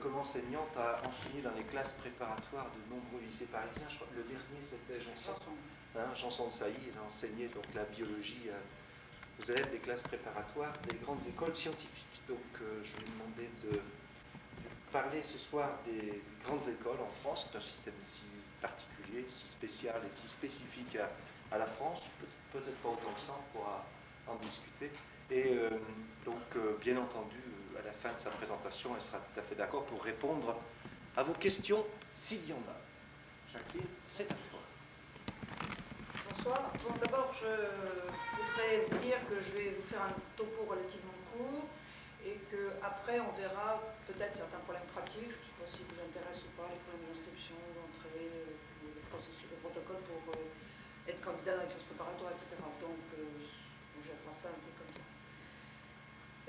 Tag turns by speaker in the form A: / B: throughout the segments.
A: comme enseignante, a enseigné dans les classes préparatoires de nombreux lycées parisiens. Je crois que le dernier, c'était Janson de Sailly. Il a enseigné donc, la biologie aux élèves des classes préparatoires des grandes écoles scientifiques. Donc, je lui ai demandé de parler ce soir des grandes écoles en France. C'est un système si particulier, si spécial et si spécifique à la France. Peut-être pas autant que ça, on pourra en discuter. Et bien entendu, à la fin de sa présentation, elle sera tout à fait d'accord pour répondre à vos questions, s'il y en a. Jacqueline, c'est à toi.
B: Bonsoir. Bon, d'abord, je voudrais vous dire que je vais vous faire un topo relativement court et qu'après, on verra peut-être certains problèmes pratiques. Je ne sais pas si vous intéresse ou pas, les problèmes d'inscription, d'entrée, le processus, le protocole pour être candidat dans les classes préparatoires, etc. Donc, on gérera ça un peu comme ça.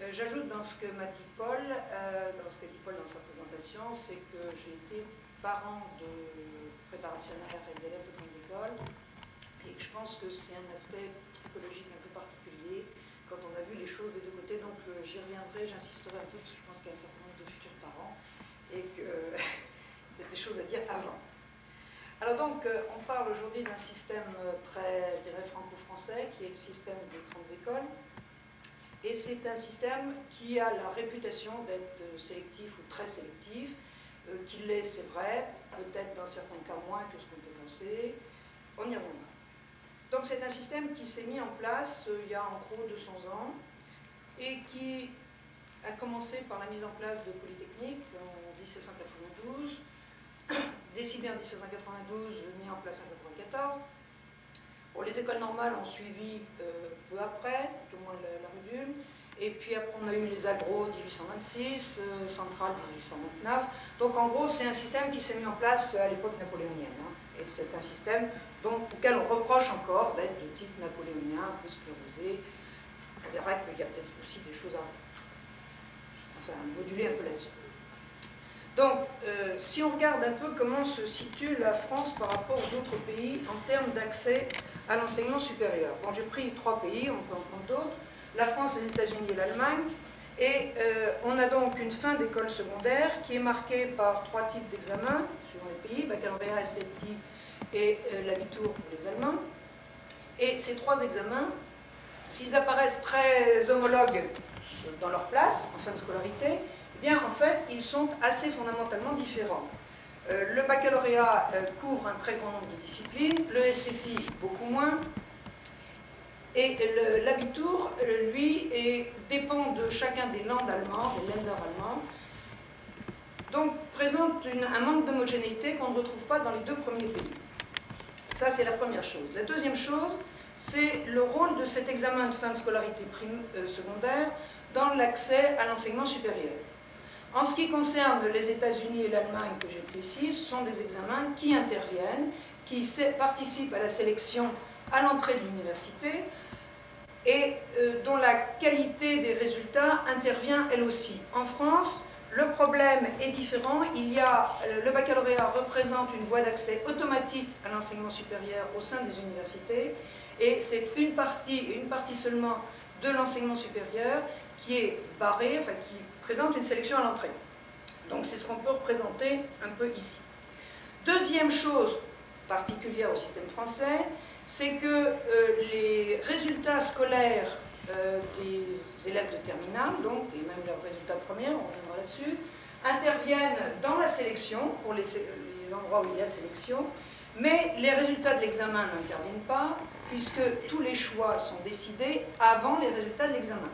B: J'ajoute dans ce que m'a dit Paul, dans ce qu'a dit Paul dans sa présentation, c'est que j'ai été parent de préparationnaires et d'élèves de grande école et que je pense que c'est un aspect psychologique un peu particulier quand on a vu les choses des deux côtés. Donc j'y reviendrai, j'insisterai un peu parce que je pense qu'il y a un certain nombre de futurs parents et qu'il y a des choses à dire avant. Alors donc, on parle aujourd'hui d'un système très, je dirais, franco-français qui est le système des grandes écoles. Et c'est un système qui a la réputation d'être sélectif ou très sélectif, qu'il l'est, c'est vrai, peut-être dans certains cas moins que ce qu'on peut penser. On y reviendra. Donc c'est un système qui s'est mis en place il y a en gros 200 ans et qui a commencé par la mise en place de Polytechnique en 1792, décidé en 1792, mis en place en 1994. Bon, les écoles normales ont suivi peu après, tout au moins la Rudule, et puis après on a eu les agros 1826, centrales 1829. Donc en gros c'est un système qui s'est mis en place à l'époque napoléonienne, hein, et c'est un système auquel on reproche encore d'être de type napoléonien, un peu sclérosé. On verra qu'il y a peut-être aussi des choses à moduler un peu là-dessus. Donc, si on regarde un peu comment se situe la France par rapport aux autres pays en termes d'accès à l'enseignement supérieur. Bon, j'ai pris 3 pays, on peut en prendre d'autres, la France, les États-Unis et l'Allemagne, et on a donc une fin d'école secondaire qui est marquée par 3 types d'examens, suivant les pays, baccalauréat, SAT et l'abitur pour les Allemands. Et ces 3 examens, s'ils apparaissent très homologues dans leur place, en fin de scolarité, eh bien, en fait, ils sont assez fondamentalement différents. Le baccalauréat couvre un très grand nombre de disciplines, le SAT beaucoup moins, et l'abitur, lui, dépend de chacun des Länder allemands, des Länder allemands, donc présente un manque d'homogénéité qu'on ne retrouve pas dans les 2 premiers pays. Ça, c'est la première chose. La deuxième chose, c'est le rôle de cet examen de fin de scolarité secondaire dans l'accès à l'enseignement supérieur. En ce qui concerne les États-Unis et l'Allemagne que j'ai pris ici, ce sont des examens qui interviennent, qui participent à la sélection à l'entrée de l'université et dont la qualité des résultats intervient elle aussi. En France, le problème est différent. Le baccalauréat représente une voie d'accès automatique à l'enseignement supérieur au sein des universités et c'est une partie seulement de l'enseignement supérieur qui est barrée, enfin qui présente une sélection à l'entrée. Donc c'est ce qu'on peut représenter un peu ici. Deuxième chose particulière au système français, c'est que les résultats scolaires des élèves de terminale, donc, et même leurs résultats premiers, on reviendra là-dessus, interviennent dans la sélection, pour les endroits où il y a sélection, mais les résultats de l'examen n'interviennent pas, puisque tous les choix sont décidés avant les résultats de l'examen.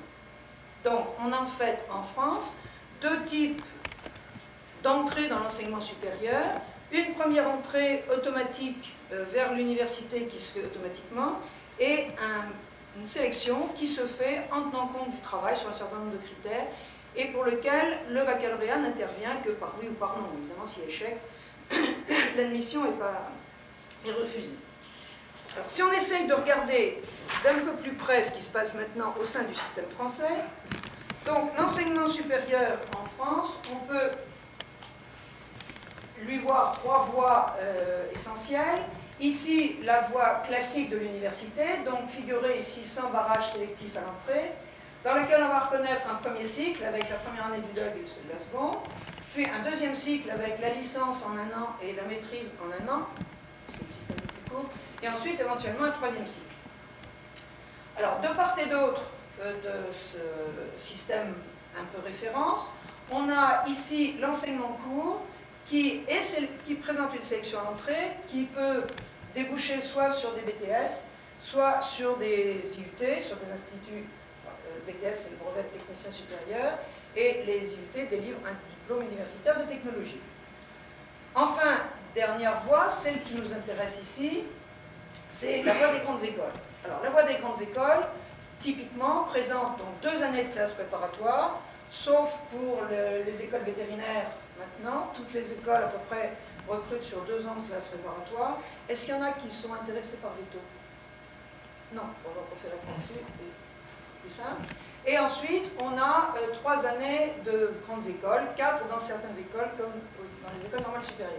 B: Donc, on a en fait en France 2 types d'entrée dans l'enseignement supérieur. Une première entrée automatique vers l'université qui se fait automatiquement et une sélection qui se fait en tenant compte du travail sur un certain nombre de critères et pour lequel le baccalauréat n'intervient que par oui ou par non. Évidemment, s'il y a échec, l'admission est refusée. Alors, si on essaye de regarder d'un peu plus près ce qui se passe maintenant au sein du système français, donc l'enseignement supérieur en France, on peut lui voir 3 voies essentielles. Ici, la voie classique de l'université, donc figurée ici sans barrage sélectif à l'entrée, dans laquelle on va reconnaître un premier cycle avec la première année du DUG et la seconde, puis un deuxième cycle avec la licence en 1 an et la maîtrise en 1 an, c'est le système le plus court, et ensuite éventuellement un troisième cycle. Alors, de part et d'autre de ce système un peu référence, on a ici l'enseignement court qui présente une sélection à l'entrée, qui peut déboucher soit sur des BTS, soit sur des IUT, sur des instituts. BTS, c'est le brevet de technicien supérieur, et les IUT délivrent un diplôme universitaire de technologie. Enfin, dernière voie, celle qui nous intéresse ici, c'est la voie des grandes écoles. Alors, la voie des grandes écoles, typiquement, présente donc 2 années de classe préparatoire, sauf pour les écoles vétérinaires maintenant. Toutes les écoles, à peu près, recrutent sur 2 ans de classe préparatoire. Est-ce qu'il y en a qui sont intéressés par les taux? Non, on va préférer là-dessus, c'est plus simple. Et ensuite, on a 3 années de grandes écoles, 4 dans certaines écoles, comme dans les écoles normales supérieures.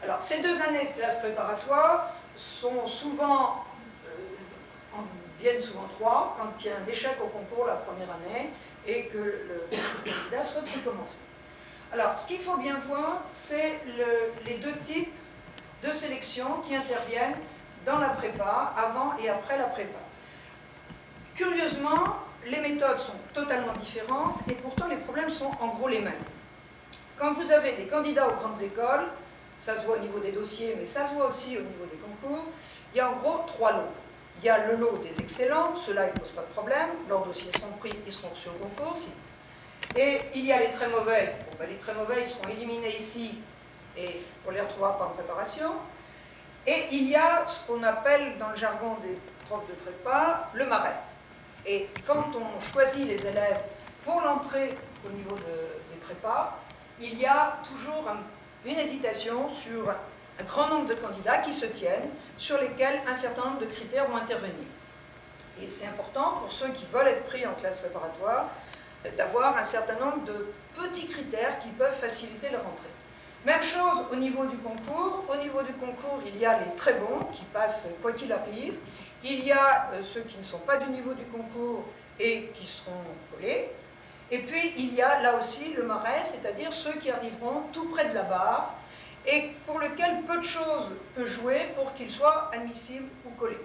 B: Alors, ces 2 années de classe préparatoire sont souvent, viennent souvent 3, quand il y a un échec au concours la première année et que le candidat souhaite recommencer. Alors, ce qu'il faut bien voir, c'est les 2 types de sélection qui interviennent dans la prépa, avant et après la prépa. Curieusement, les méthodes sont totalement différentes et pourtant les problèmes sont en gros les mêmes. Quand vous avez des candidats aux grandes écoles, ça se voit au niveau des dossiers, mais ça se voit aussi au niveau des concours, il y a en gros 3 lots. Il y a le lot des excellents, ceux-là ils ne posent pas de problème, leurs dossiers seront pris, ils seront reçus au concours. Et il y a les très mauvais. Bon, ben, les très mauvais, ils seront éliminés ici et on les retrouvera pas en préparation. Et il y a ce qu'on appelle dans le jargon des profs de prépa, le marais. Et quand on choisit les élèves pour l'entrée au niveau des prépas, il y a toujours une hésitation sur un grand nombre de candidats qui se tiennent, sur lesquels un certain nombre de critères vont intervenir. Et c'est important pour ceux qui veulent être pris en classe préparatoire d'avoir un certain nombre de petits critères qui peuvent faciliter leur entrée. Même chose au niveau du concours. Au niveau du concours, il y a les très bons qui passent quoi qu'il arrive. Il y a ceux qui ne sont pas du niveau du concours et qui seront collés. Et puis, il y a là aussi le marais, c'est-à-dire ceux qui arriveront tout près de la barre et pour lesquels peu de choses peuvent jouer pour qu'ils soient admissibles ou collés.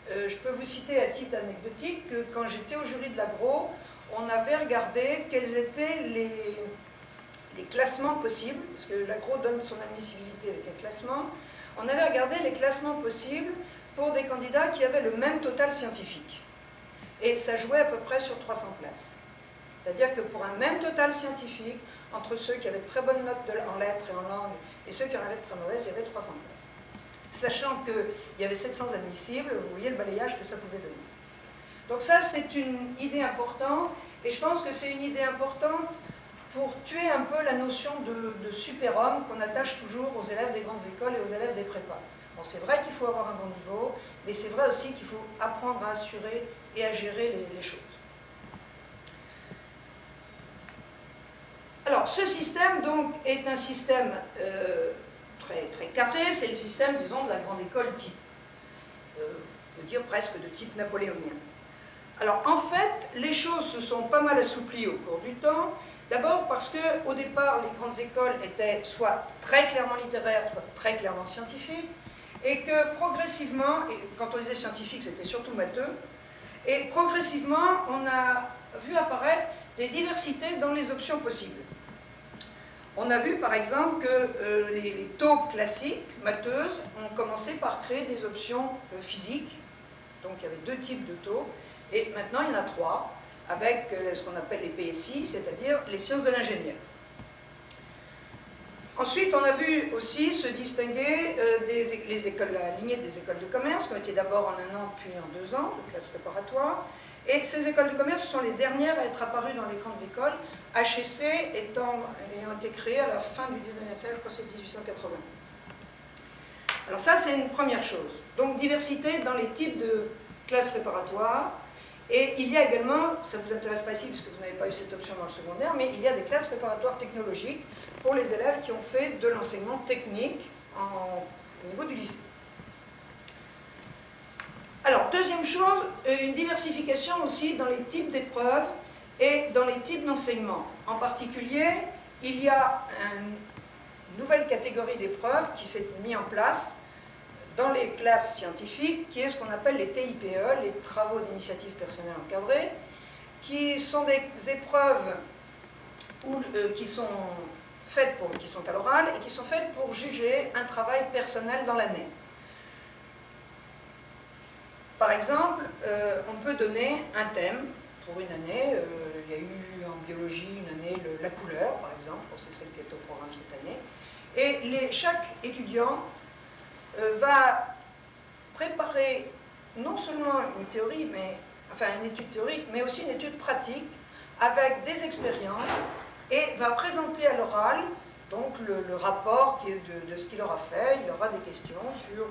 B: Je peux vous citer à titre anecdotique que quand j'étais au jury de l'agro, on avait regardé quels étaient les classements possibles, parce que l'agro donne son admissibilité avec un classement. On avait regardé les classements possibles pour des candidats qui avaient le même total scientifique. Et ça jouait à peu près sur 300 places. C'est-à-dire que pour un même total scientifique, entre ceux qui avaient de très bonnes notes en lettres et en langue et ceux qui en avaient de très mauvaises, il y avait 300 places. Sachant qu'il y avait 700 admissibles, vous voyez le balayage que ça pouvait donner. Donc ça, c'est une idée importante, et je pense que c'est une idée importante pour tuer un peu la notion de super-homme qu'on attache toujours aux élèves des grandes écoles et aux élèves des prépas. Bon, c'est vrai qu'il faut avoir un bon niveau, mais c'est vrai aussi qu'il faut apprendre à assurer et à gérer les choses. Alors, ce système, donc, est un système très, très carré, c'est le système, disons, de la grande école type. On peut dire presque de type napoléonien. Alors, en fait, les choses se sont pas mal assouplies au cours du temps. D'abord parce qu'au départ, les grandes écoles étaient soit très clairement littéraires, soit très clairement scientifiques, et que progressivement, et quand on disait scientifique, c'était surtout matheux, et progressivement, on a vu apparaître des diversités dans les options possibles. On a vu par exemple que les taux classiques, matheuses, ont commencé par créer des options physiques, donc il y avait 2 types de taux, et maintenant il y en a 3, avec ce qu'on appelle les PSI, c'est-à-dire les sciences de l'ingénieur. Ensuite, on a vu aussi se distinguer la lignée des écoles de commerce, qui ont été d'abord en 1 an, puis en 2 ans, de classe préparatoire. Et ces écoles de commerce sont les dernières à être apparues dans les grandes écoles, HEC ayant été créées à la fin du 19e siècle, je crois que c'est 1880. Alors ça, c'est une première chose. Donc, diversité dans les types de classes préparatoires. Et il y a également, ça ne vous intéresse pas ici, puisque vous n'avez pas eu cette option dans le secondaire, mais il y a des classes préparatoires technologiques pour les élèves qui ont fait de l'enseignement technique au niveau du lycée. Alors, deuxième chose, une diversification aussi dans les types d'épreuves et dans les types d'enseignement. En particulier, il y a une nouvelle catégorie d'épreuves qui s'est mise en place dans les classes scientifiques, qui est ce qu'on appelle les TIPE, les travaux d'initiative personnelle encadrés, qui sont des épreuves qui sont à l'oral et qui sont faites pour juger un travail personnel dans l'année. Par exemple, on peut donner un thème pour une année. Il y a eu en biologie une année la couleur, par exemple, je pense que c'est celle qui est au programme cette année. Et chaque étudiant va préparer non seulement une théorie, une étude théorique, mais aussi une étude pratique avec des expériences et va présenter à l'oral donc le rapport de ce qu'il aura fait. Il aura des questions sur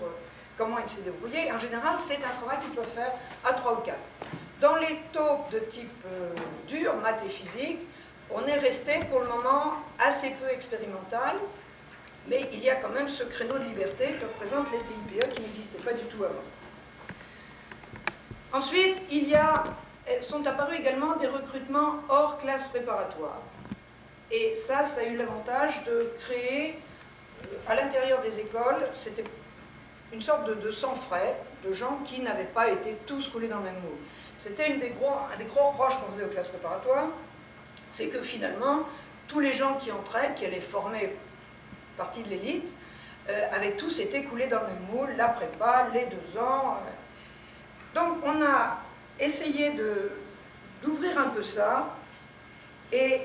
B: comment il s'est débrouillé. En général, c'est un travail qu'il peut faire à 3 ou 4. Dans les taupes de type dur, maths et physique, on est resté pour le moment assez peu expérimental, mais il y a quand même ce créneau de liberté que représentent les TIPE qui n'existait pas du tout avant. Ensuite, sont apparus également des recrutements hors classe préparatoire. Et ça a eu l'avantage de créer, à l'intérieur des écoles, c'était une sorte de sans-frais, de gens qui n'avaient pas été tous coulés dans le même moule. C'était un des gros reproches qu'on faisait aux classes préparatoires, c'est que finalement, tous les gens qui entraient, qui allaient former partie de l'élite, avaient tous été coulés dans le même moule, la prépa, les 2 ans. Donc on a essayé d'ouvrir un peu ça, et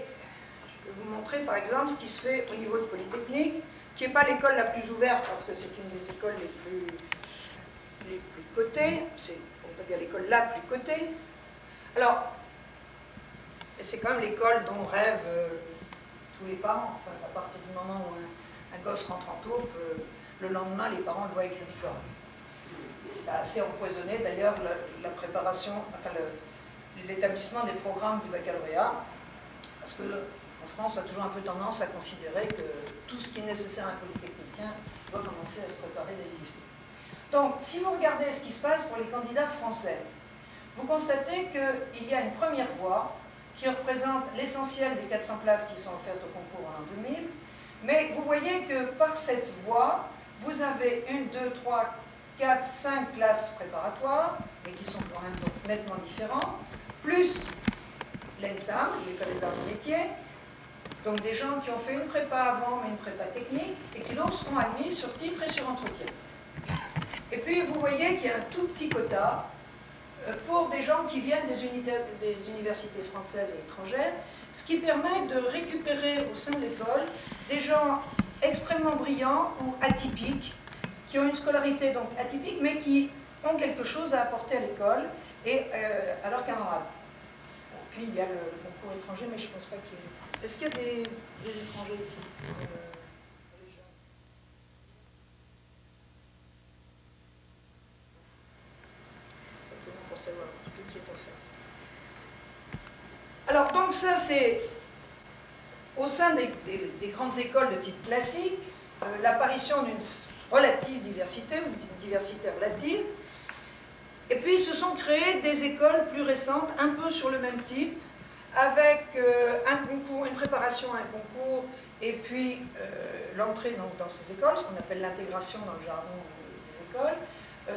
B: je vais vous montrer par exemple ce qui se fait au niveau de Polytechnique, qui n'est pas l'école la plus ouverte, parce que c'est une des écoles les plus cotées, on peut dire l'école la plus cotée. Alors, c'est quand même l'école dont rêvent tous les parents. Enfin, à partir du moment où un gosse rentre en taupe, le lendemain, les parents le voient avec le licorne. Ça a assez empoisonné d'ailleurs la préparation, l'établissement des programmes du baccalauréat, parce que en France, on a toujours un peu tendance à considérer que tout ce qui est nécessaire à un polytechnicien doit commencer à se préparer dès le lycée. Donc, si vous regardez ce qui se passe pour les candidats français, vous constatez qu'il y a une première voie qui représente l'essentiel des 400 places qui sont offertes au concours en l'an 2000, mais vous voyez que par cette voie, vous avez 1, 2, 3, 4, 5 classes préparatoires, mais qui sont quand même donc nettement différentes, plus l'ENSAM, l'École des Arts et Métiers, donc des gens qui ont fait une prépa avant, mais une prépa technique, et qui donc seront admis sur titre et sur entretien. Et puis vous voyez qu'il y a un tout petit quota pour des gens qui viennent des universités françaises et étrangères, ce qui permet de récupérer au sein de l'école des gens extrêmement brillants ou atypiques, qui ont une scolarité donc atypique, mais qui ont quelque chose à apporter à l'école et à leurs camarades. Puis il y a le concours étranger, mais je ne pense pas qu'il y ait... Est-ce qu'il y a des étrangers ici Simplement pour savoir un petit peu qui est en face. Alors, donc ça, c'est au sein des grandes écoles de type classique, l'apparition d'une relative diversité, ou d'une diversité relative. Et puis, se sont créées des écoles plus récentes, un peu sur le même type, avec un concours, une préparation à un concours, et puis l'entrée dans ces écoles, ce qu'on appelle l'intégration dans le jargon des écoles.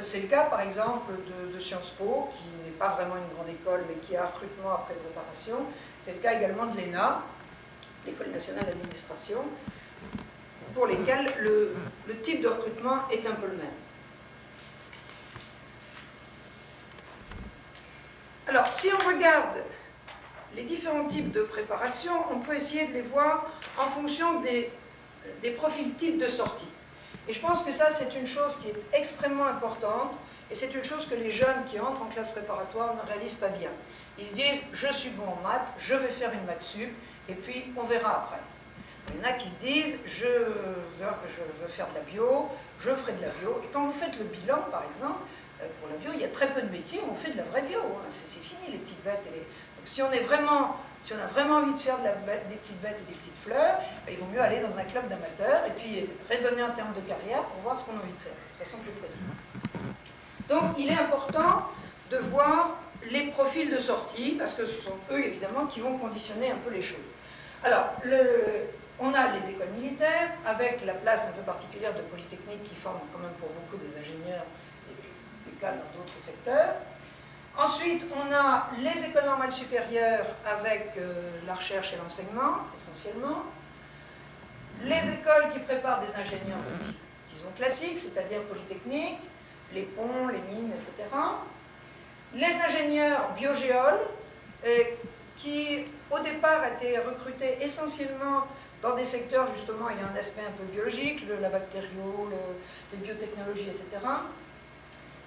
B: C'est le cas, par exemple, de Sciences Po, qui n'est pas vraiment une grande école, mais qui a un recrutement après préparation. C'est le cas également de l'ENA, l'École nationale d'administration, pour lesquels le type de recrutement est un peu le même. Alors, si on regarde les différents types de préparation, on peut essayer de les voir en fonction des profils types de sortie. Et je pense que ça, c'est une chose qui est extrêmement importante, et c'est une chose que les jeunes qui entrent en classe préparatoire ne réalisent pas bien. Ils se disent, je suis bon en maths, je vais faire une maths sup, et puis on verra après. Il y en a qui se disent, je veux faire de la bio, je ferai de la bio. Et quand vous faites le bilan, par exemple, pour la bio, il y a très peu de métiers où on fait de la vraie bio. Hein. C'est fini, les petites bêtes. Donc si on a vraiment envie de faire des petites bêtes et des petites fleurs, il vaut mieux aller dans un club d'amateurs et puis raisonner en termes de carrière pour voir ce qu'on a envie de faire, de façon plus précise. Donc il est important de voir les profils de sortie, parce que ce sont eux, évidemment, qui vont conditionner un peu les choses. Alors, On a les écoles militaires, avec la place un peu particulière de Polytechnique qui forme quand même pour beaucoup des ingénieurs et des cas dans d'autres secteurs. Ensuite, on a les écoles normales supérieures avec la recherche et l'enseignement, essentiellement. Les écoles qui préparent des ingénieurs de type, disons, classiques, c'est-à-dire Polytechnique, les ponts, les mines, etc. Les ingénieurs biogéoles, qui au départ étaient recrutés essentiellement dans des secteurs justement ayant un aspect un peu biologique, la bactério, les biotechnologies, etc.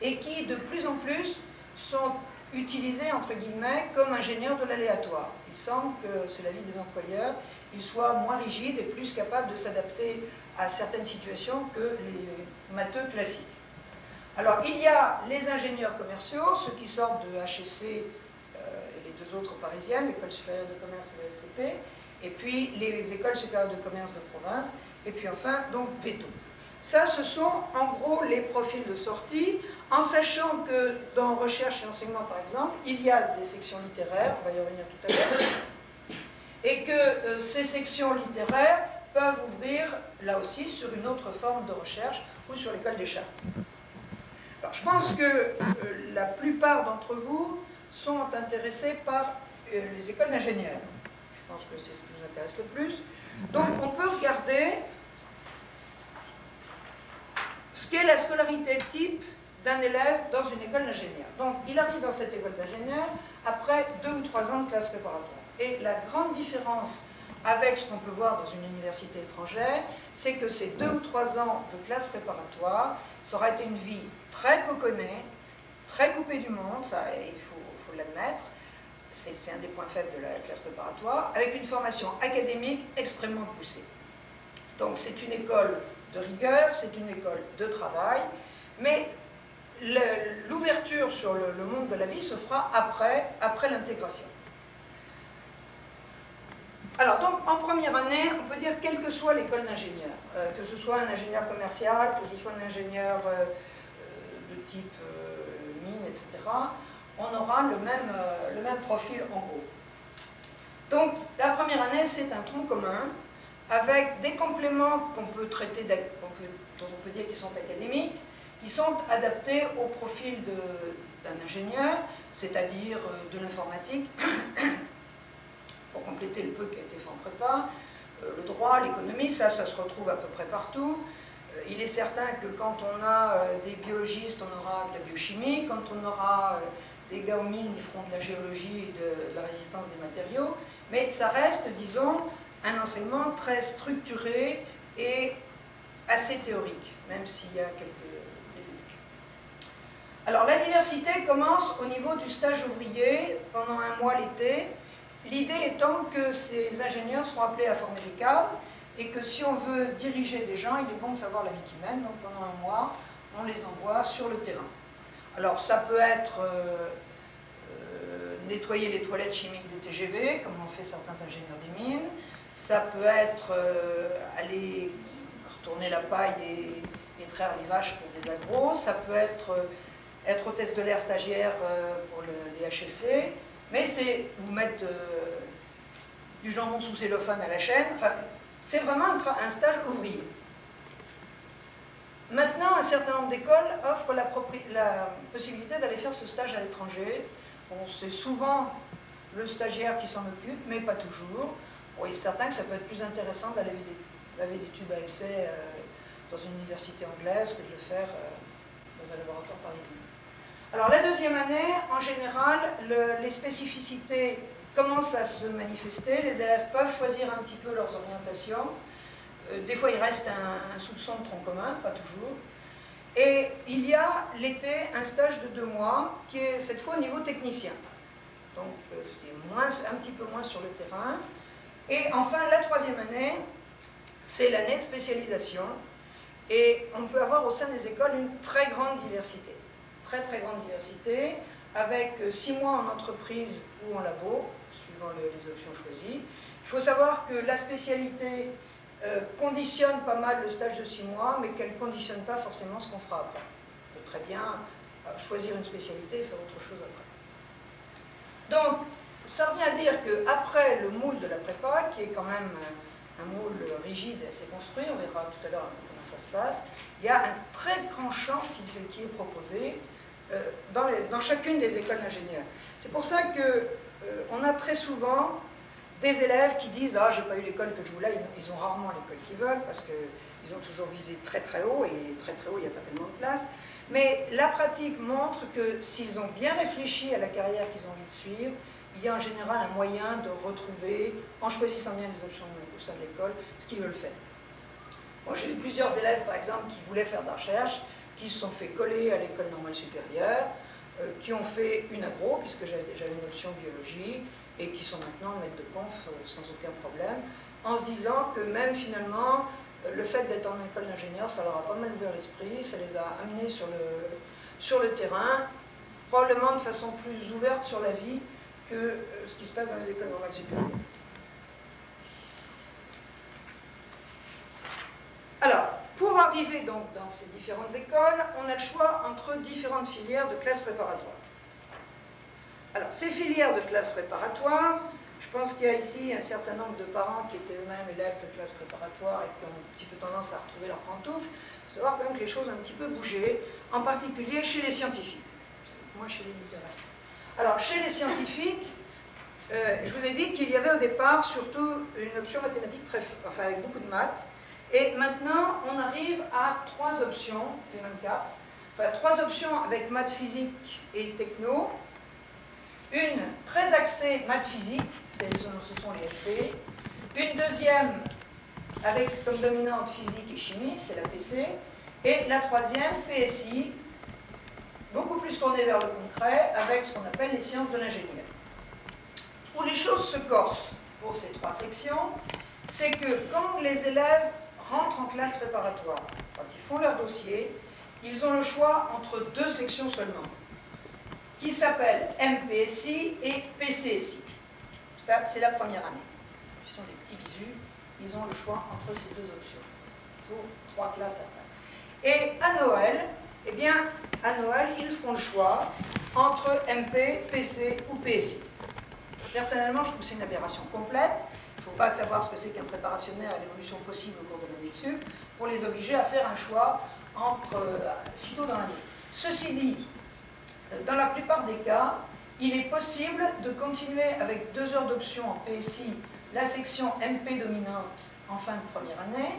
B: Et qui de plus en plus sont utilisés entre guillemets comme ingénieurs de l'aléatoire. Il semble que c'est l'avis des employeurs, ils soient moins rigides et plus capables de s'adapter à certaines situations que les matheux classiques. Alors il y a les ingénieurs commerciaux, ceux qui sortent de HEC et les deux autres parisiennes, l'École supérieure de commerce et l'ESCP, et puis les écoles supérieures de commerce de province, et puis enfin, donc, Veto. Ça, ce sont en gros les profils de sortie, en sachant que dans recherche et enseignement, par exemple, il y a des sections littéraires, on va y revenir tout à l'heure, et que ces sections littéraires peuvent ouvrir, là aussi, sur une autre forme de recherche, ou sur l'école des chartes. Alors, je pense que la plupart d'entre vous sont intéressés par les écoles d'ingénieurs. Je pense que c'est ce qui nous intéresse le plus. Donc, on peut regarder ce qu'est la scolarité type d'un élève dans une école d'ingénieur. Donc, il arrive dans cette école d'ingénieur après 2 ou 3 ans de classe préparatoire. Et la grande différence avec ce qu'on peut voir dans une université étrangère, c'est que ces 2 ou 3 ans de classe préparatoire, ça aura été une vie très coconnée, très coupée du monde, ça, il faut l'admettre. C'est un des points faibles de la classe préparatoire, avec une formation académique extrêmement poussée. Donc c'est une école de rigueur, c'est une école de travail, mais l'ouverture sur le monde de la vie se fera après l'intégration. Alors donc en première année, on peut dire quelle que soit l'école d'ingénieur, que ce soit un ingénieur commercial, que ce soit un ingénieur de type mine, etc., on aura le même profil en gros. Donc la première année, c'est un tronc commun avec des compléments qu'on peut traiter, dont on peut dire qu'ils sont académiques, qui sont adaptés au profil d'un ingénieur, c'est-à-dire de l'informatique, pour compléter le peu qui a été fait en prépa, le droit, l'économie, ça se retrouve à peu près partout. Il est certain que quand on a des biologistes, on aura de la biochimie, quand on aura des gars aux mines, ils feront de la géologie et de la résistance des matériaux, mais ça reste, disons, un enseignement très structuré et assez théorique, même s'il y a quelques débuts. Alors la diversité commence au niveau du stage ouvrier pendant 1 mois l'été, l'idée étant que ces ingénieurs sont appelés à former des cadres et que si on veut diriger des gens, il est bon de savoir la vie qu'ils mènent, donc pendant 1 mois, on les envoie sur le terrain. Alors ça peut être nettoyer les toilettes chimiques des TGV, comme l'ont fait certains ingénieurs des mines, ça peut être aller retourner la paille et traire les vaches pour des agros, ça peut être hôtesse de l'air stagiaire pour les HEC, mais c'est vous mettre du jambon sous cellophane à la chaîne, enfin, c'est vraiment un stage ouvrier. Maintenant, un certain nombre d'écoles offrent la possibilité d'aller faire ce stage à l'étranger. Bon, c'est souvent le stagiaire qui s'en occupe, mais pas toujours. Bon, il est certain que ça peut être plus intéressant d'aller laver des tubes à essai dans une université anglaise que de le faire dans un laboratoire parisien. Alors la deuxième année, en général, les spécificités commencent à se manifester. Les élèves peuvent choisir un petit peu leurs orientations. Des fois, il reste un soupçon de tronc commun, pas toujours. Et il y a l'été un stage de 2 mois qui est cette fois au niveau technicien. Donc c'est un petit peu moins sur le terrain. Et enfin, la troisième année, c'est l'année de spécialisation. Et on peut avoir au sein des écoles une très grande diversité. Très très grande diversité, avec 6 mois en entreprise ou en labo, suivant les options choisies. Il faut savoir que la spécialité conditionne pas mal le stage de 6 mois, mais qu'elle ne conditionne pas forcément ce qu'on fera après. On peut très bien choisir une spécialité et faire autre chose après. Donc, ça revient à dire qu'après le moule de la prépa, qui est quand même un moule rigide et assez construit, on verra tout à l'heure comment ça se passe, il y a un très grand champ qui est proposé dans chacune des écoles d'ingénieurs. C'est pour ça qu'on a très souvent des élèves qui disent « Ah, j'ai pas eu l'école que je voulais », ils ont rarement l'école qu'ils veulent, parce qu'ils ont toujours visé très très haut, et très très haut, il n'y a pas tellement de place. Mais la pratique montre que s'ils ont bien réfléchi à la carrière qu'ils ont envie de suivre, il y a en général un moyen de retrouver, en choisissant bien les options au sein de l'école, ce qu'ils veulent faire. Moi, j'ai eu plusieurs élèves, par exemple, qui voulaient faire de la recherche, qui se sont fait coller à l'école normale supérieure, qui ont fait une agro, puisque j'avais une option biologie, et qui sont maintenant maîtres de conf sans aucun problème, en se disant que même finalement, le fait d'être en école d'ingénieur, ça leur a pas mal ouvert l'esprit, ça les a amenés sur le terrain, probablement de façon plus ouverte sur la vie que ce qui se passe dans les écoles normales supérieures. Alors, pour arriver donc dans ces différentes écoles, on a le choix entre différentes filières de classes préparatoires. Alors, ces filières de classes préparatoires, je pense qu'il y a ici un certain nombre de parents qui étaient eux-mêmes élèves de classes préparatoires et qui ont un petit peu tendance à retrouver leurs pantoufles. Il faut savoir quand même que les choses ont un petit peu bougé, en particulier chez les scientifiques. Moi, chez les littéraires. Alors, chez les scientifiques, je vous ai dit qu'il y avait au départ surtout une option mathématique avec beaucoup de maths. Et maintenant, on arrive à 3 options, et même 4. Enfin, 3 options avec maths physique et techno. Une très axée maths physique, ce sont les FP. Une deuxième avec comme dominante physique et chimie, c'est la PC. Et la troisième, PSI, beaucoup plus tournée vers le concret, avec ce qu'on appelle les sciences de l'ingénieur. Où les choses se corsent pour ces 3 sections, c'est que quand les élèves rentrent en classe préparatoire, quand ils font leur dossier, ils ont le choix entre 2 sections seulement, qui s'appellent MPSI et PCSI. Ça, c'est la première année. Ce sont des petits bisous, ils ont le choix entre ces 2 options, pour 3 classes après. Et à Noël, eh bien, à Noël, ils feront le choix entre MP, PC ou PSI. Personnellement, je trouve que c'est une aberration complète. Il ne faut pas savoir ce que c'est qu'un préparationnaire à l'évolution possible au cours de l'année de sup pour les obliger à faire un choix sitôt dans l'année. Ceci dit, dans la plupart des cas, il est possible de continuer avec 2 heures d'option en PSI, la section MP dominante en fin de première année,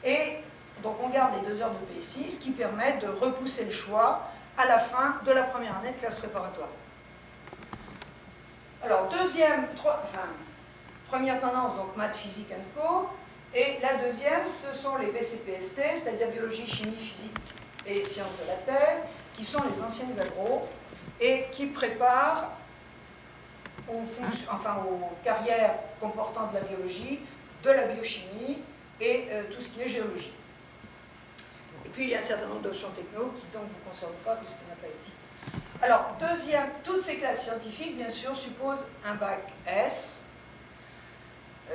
B: et donc on garde les 2 heures de PSI, ce qui permet de repousser le choix à la fin de la première année de classe préparatoire. Alors, première tendance, donc maths, physique & co, et la deuxième, ce sont les BCPST, c'est-à-dire biologie, chimie, physique et sciences de la Terre, qui sont les anciennes agros, et qui préparent aux carrières comportant de la biologie, de la biochimie et tout ce qui est géologie. Et puis il y a un certain nombre d'options techno qui donc ne vous concernent pas puisqu'il n'y en a pas ici. Alors, toutes ces classes scientifiques, bien sûr, supposent un bac S.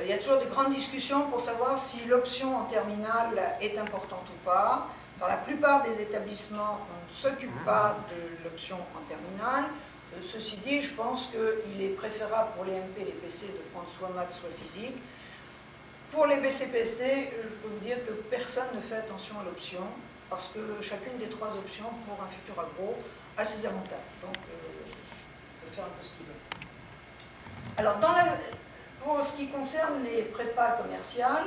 B: Il y a toujours de grandes discussions pour savoir si l'option en terminale est importante ou pas. Dans la plupart des établissements, on ne s'occupe pas de l'option en terminale. Ceci dit, je pense qu'il est préférable pour les MP et les PC de prendre soit maths, soit physique. Pour les BCPST, je peux vous dire que personne ne fait attention à l'option, parce que chacune des 3 options pour un futur agro a ses avantages. Donc, il peut faire un peu ce qu'il veut. Alors, pour ce qui concerne les prépas commerciales,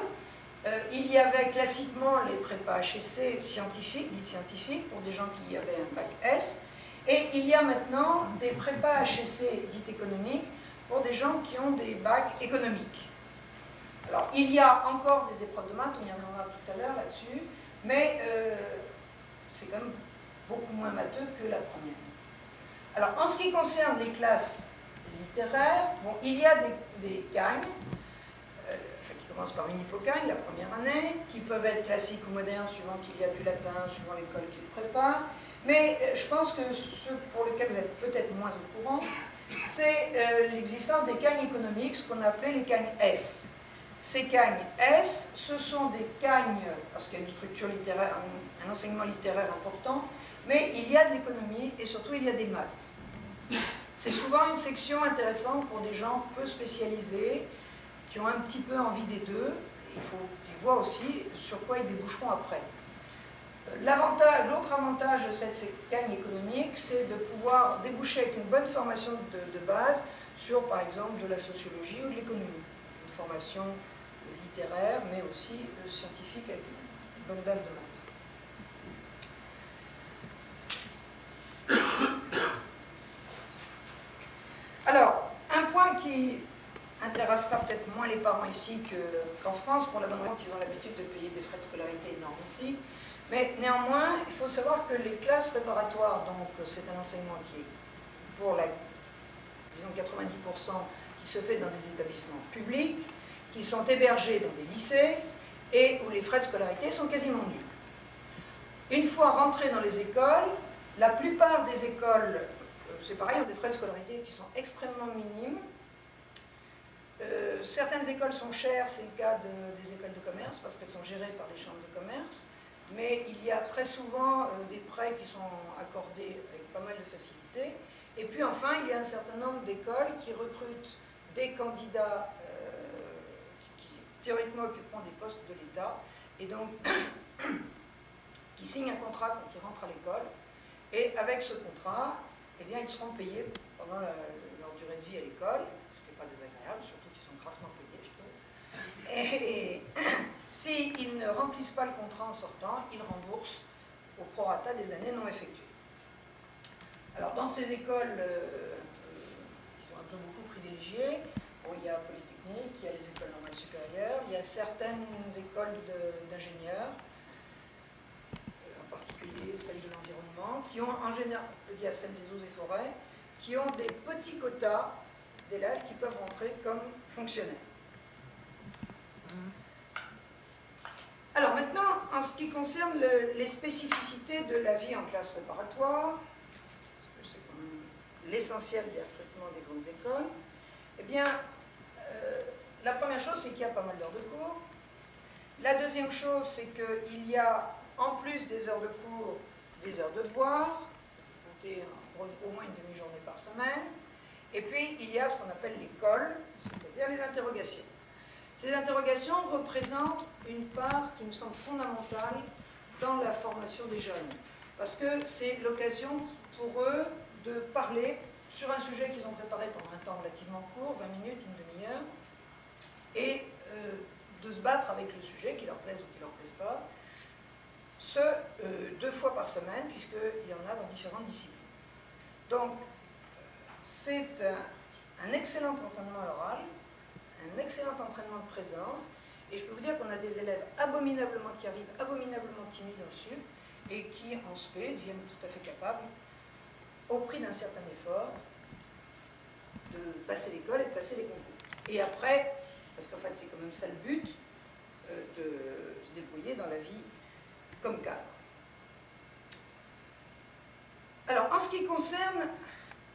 B: il y avait classiquement les prépas HEC scientifiques, dites scientifiques, pour des gens qui avaient un bac S, et il y a maintenant des prépas HEC dites économiques pour des gens qui ont des bacs économiques. Alors, il y a encore des épreuves de maths, on y en aura tout à l'heure là-dessus, mais c'est quand même beaucoup moins matheux que la première. Alors, en ce qui concerne les classes littéraires, bon, il y a des CAGN, qui commencent par une hypocagne la première année, qui peuvent être classiques ou modernes suivant qu'il y a du latin, suivant l'école qui le prépare. Mais je pense que ceux pour lesquels vous êtes peut-être moins au courant, c'est l'existence des cagnes économiques, ce qu'on appelait les cagnes S. Ces cagnes S, ce sont des cagnes, parce qu'il y a une structure littéraire, un enseignement littéraire important, mais il y a de l'économie et surtout il y a des maths. C'est souvent une section intéressante pour des gens peu spécialisés, qui ont un petit peu envie des deux, ils voient aussi sur quoi ils déboucheront après. L'autre avantage de cette gagne économique, c'est de pouvoir déboucher avec une bonne formation de base sur, par exemple, de la sociologie ou de l'économie. Une formation littéraire, mais aussi scientifique avec une bonne base de maths. Alors, un point qui intéressera peut-être moins les parents ici qu'en France, pour la bonne raison qu'ils ont l'habitude de payer des frais de scolarité énormes ici. Mais néanmoins, il faut savoir que les classes préparatoires, donc c'est un enseignement qui est pour disons 90% qui se fait dans des établissements publics, qui sont hébergés dans des lycées et où les frais de scolarité sont quasiment nuls. Une fois rentrés dans les écoles, la plupart des écoles, c'est pareil, ont des frais de scolarité qui sont extrêmement minimes. Certaines écoles sont chères, c'est le cas des écoles de commerce, parce qu'elles sont gérées par les chambres de commerce. Mais il y a très souvent des prêts qui sont accordés avec pas mal de facilité. Et puis enfin, il y a un certain nombre d'écoles qui recrutent des candidats qui théoriquement occuperont des postes de l'État, et donc qui signent un contrat quand ils rentrent à l'école. Et avec ce contrat, eh bien, ils seront payés pendant leur durée de vie à l'école, ce qui n'est pas désagréable, surtout qu'ils sont grassement payés, je trouve. Et s'ils ne remplissent pas le contrat en sortant, ils remboursent au prorata des années non effectuées. Alors, dans ces écoles qui sont un peu beaucoup privilégiées, bon, il y a Polytechnique, il y a les écoles normales supérieures, il y a certaines écoles d'ingénieurs, en particulier celles de l'environnement, qui ont en général, il y a celles des eaux et forêts, qui ont des petits quotas d'élèves qui peuvent rentrer comme fonctionnaires. Alors maintenant, en ce qui concerne les spécificités de la vie en classe préparatoire, parce que c'est quand même l'essentiel des recrutements des grandes écoles, eh bien, la première chose, c'est qu'il y a pas mal d'heures de cours. La deuxième chose, c'est qu'il y a, en plus des heures de cours, des heures de devoirs. Il faut compter au moins une demi-journée par semaine. Et puis, il y a ce qu'on appelle l'école, c'est-à-dire les interrogations. Ces interrogations représentent une part qui me semble fondamentale dans la formation des jeunes, parce que c'est l'occasion pour eux de parler sur un sujet qu'ils ont préparé pendant un temps relativement court, 20 minutes, une demi-heure, et de se battre avec le sujet, qui leur plaise ou qui ne leur plaise pas, 2 fois par semaine, puisqu'il y en a dans différentes disciplines. Donc, c'est un excellent entraînement à l'oral, un excellent entraînement de présence, et je peux vous dire qu'on a des élèves qui arrivent abominablement timides en sup, et qui, en spé, deviennent tout à fait capables, au prix d'un certain effort, de passer l'école et de passer les concours. Et après, parce qu'en fait c'est quand même ça le but, de se débrouiller dans la vie comme cadre. Alors, en ce qui concerne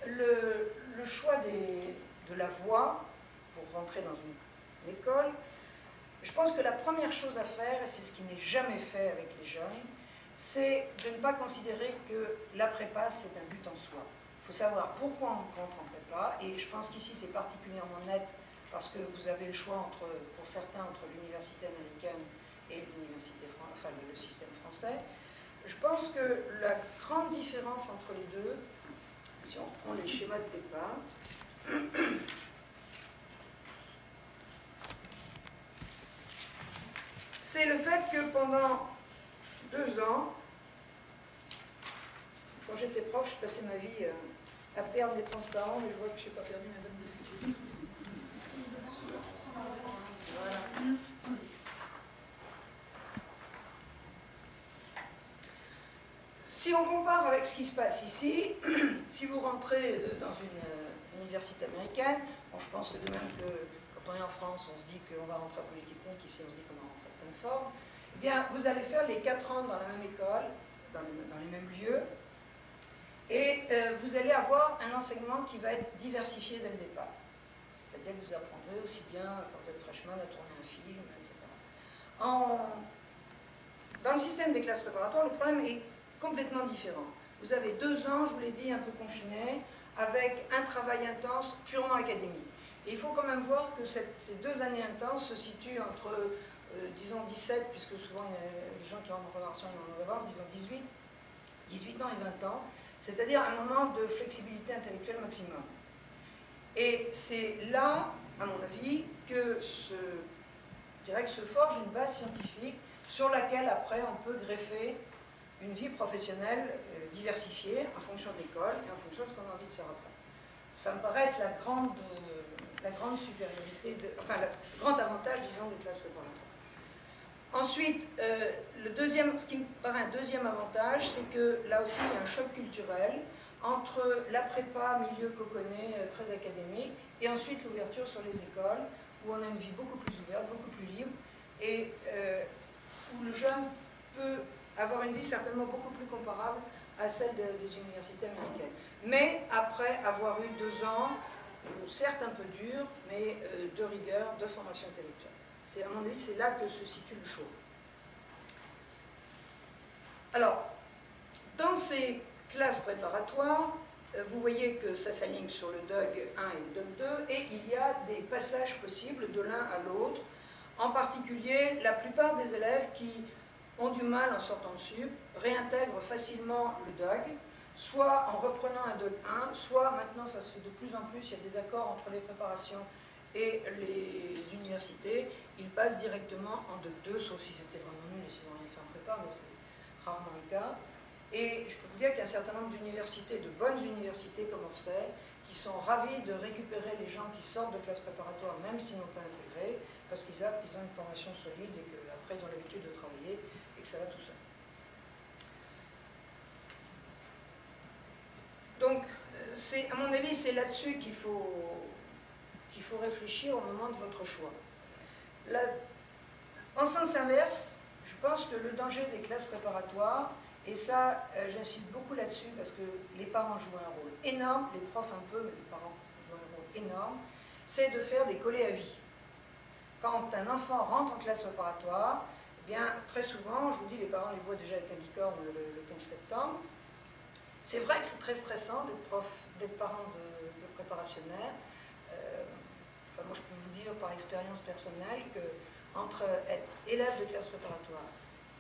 B: le choix de la voie pour rentrer dans une école, je pense que la première chose à faire, et c'est ce qui n'est jamais fait avec les jeunes, c'est de ne pas considérer que la prépa, c'est un but en soi. Il faut savoir pourquoi on rentre en prépa, et je pense qu'ici c'est particulièrement net, parce que vous avez le choix, pour certains, entre l'université américaine et l'université, enfin le système français. Je pense que la grande différence entre les deux, si on reprend les schémas de départ, c'est le fait que pendant 2 ans, quand j'étais prof, je passais ma vie à perdre les transparents, mais je vois que je n'ai pas perdu ma bonne d'études. Voilà. Si on compare avec ce qui se passe ici, si vous rentrez dans une université américaine, bon, je pense que de même que quand on est en France, on se dit qu'on va rentrer à Polytechnique, ici on se dit qu'on va rentrer à Stanford, eh bien, vous allez faire les 4 ans dans la même école, dans les mêmes lieux, et vous allez avoir un enseignement qui va être diversifié dès le départ. C'est-à-dire que vous apprendrez aussi bien, quand vous êtes freshman, à tourner un film, etc. Dans le système des classes préparatoires, le problème est complètement différent. Vous avez 2 ans, je vous l'ai dit, un peu confinés, avec un travail intense purement académique. Et il faut quand même voir que ces 2 années intenses se situent entre 17, puisque souvent il y a les gens qui rentrent en préparation, ils en avancent, disons 18 ans et 20 ans, c'est-à-dire un moment de flexibilité intellectuelle maximum. Et c'est là, à mon avis, que se forge une base scientifique sur laquelle après on peut greffer une vie professionnelle diversifiée en fonction de l'école et en fonction de ce qu'on a envie de faire après. Ça me paraît être la grande supériorité, enfin le grand avantage, disons, des classes préparatoires. Ensuite, ce qui me paraît un deuxième avantage, c'est que là aussi il y a un choc culturel entre la prépa, milieu coconné, très académique, et ensuite l'ouverture sur les écoles, où on a une vie beaucoup plus ouverte, beaucoup plus libre, et où le jeune peut avoir une vie certainement beaucoup plus comparable à celle des universités américaines. Mais après avoir eu 2 ans, certes un peu durs, mais de rigueur, de formation intellectuelle. À mon avis, c'est là que se situe le choix. Alors, dans ces classes préparatoires, vous voyez que ça s'aligne sur le DUG 1 et le DUG 2, et il y a des passages possibles de l'un à l'autre. En particulier, la plupart des élèves qui ont du mal en sortant de sup réintègrent facilement le DUG, soit en reprenant un DUG 1, soit maintenant ça se fait de plus en plus, il y a des accords entre les préparations et les universités, ils passent directement en DUG 2, sauf si c'était vraiment nul et s'ils n'ont rien fait en prépa, mais c'est rarement le cas. Et je peux vous dire qu'il y a un certain nombre d'universités, de bonnes universités comme Orsay, qui sont ravis de récupérer les gens qui sortent de classe préparatoire, même s'ils n'ont pas intégré, parce qu'ils savent qu'ils ont une formation solide et qu'après ils ont l'habitude de travailler et que ça va tout seul. Donc, à mon avis, c'est là-dessus qu'il faut réfléchir au moment de votre choix. En sens inverse, je pense que le danger des classes préparatoires, et ça, j'insiste beaucoup là-dessus parce que les parents jouent un rôle énorme, les profs un peu, mais les parents jouent un rôle énorme, c'est de faire des collés à vie. Quand un enfant rentre en classe préparatoire, eh bien, très souvent, je vous dis, les parents les voient déjà avec un licorne le 15 septembre. C'est vrai que c'est très stressant d'être parent de préparationnaire. Moi, je peux vous dire par expérience personnelle qu'entre être élève de classe préparatoire,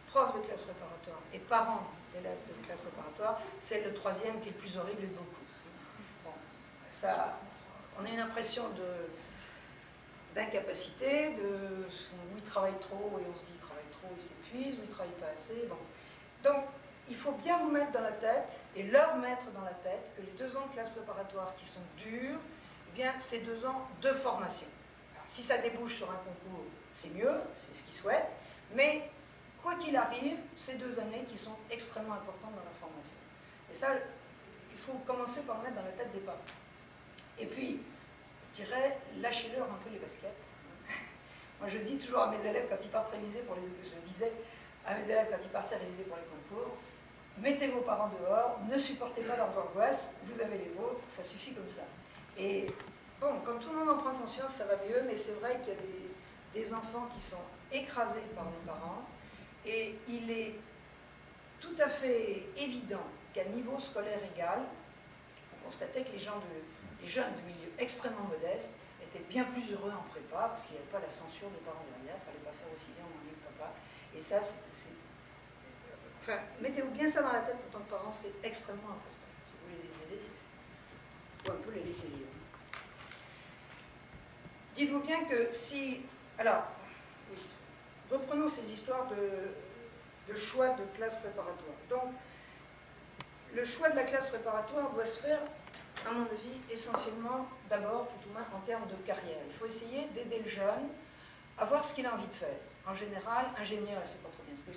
B: prof de classe préparatoire et parent d'élèves de classe préparatoire, c'est le troisième qui est le plus horrible de beaucoup. Bon, ça, on a une impression d'incapacité, où il travaille trop et on se dit il travaille trop, il s'épuise, ou il ne travaille pas assez. Bon. Donc, il faut bien vous mettre dans la tête et leur mettre dans la tête que les 2 ans de classe préparatoire qui sont durs, eh bien, c'est 2 ans de formation. Alors, si ça débouche sur un concours, c'est mieux, c'est ce qu'ils souhaitent, mais quoi qu'il arrive, c'est 2 années qui sont extrêmement importantes dans la formation. Et ça, il faut commencer par le mettre dans la tête des parents. Et puis, je dirais, lâchez-leur un peu les baskets. Moi, je dis toujours à mes élèves quand ils partent réviser je disais à mes élèves quand ils partaient réviser pour les concours, mettez vos parents dehors, ne supportez pas leurs angoisses, vous avez les vôtres, ça suffit comme ça. Et bon, quand tout le monde en prend conscience, ça va mieux, mais c'est vrai qu'il y a des enfants qui sont écrasés par les parents, et il est tout à fait évident qu'à niveau scolaire égal, on constatait que les jeunes de milieu extrêmement modestes étaient bien plus heureux en prépa, parce qu'il n'y avait pas la censure des parents derrière, il ne fallait pas faire aussi bien en anglais que papa, et ça, enfin, mettez-vous bien ça dans la tête pour tant que parents, c'est extrêmement important. Si vous voulez les aider, il faut un peu les laisser libres. Dites-vous bien que si... Alors, oui, reprenons ces histoires de choix de classe préparatoire. Donc, le choix de la classe préparatoire doit se faire, à mon avis, essentiellement, d'abord, tout au moins, en termes de carrière. Il faut essayer d'aider le jeune à voir ce qu'il a envie de faire. En général, ingénieur, il ne sait pas trop bien ce que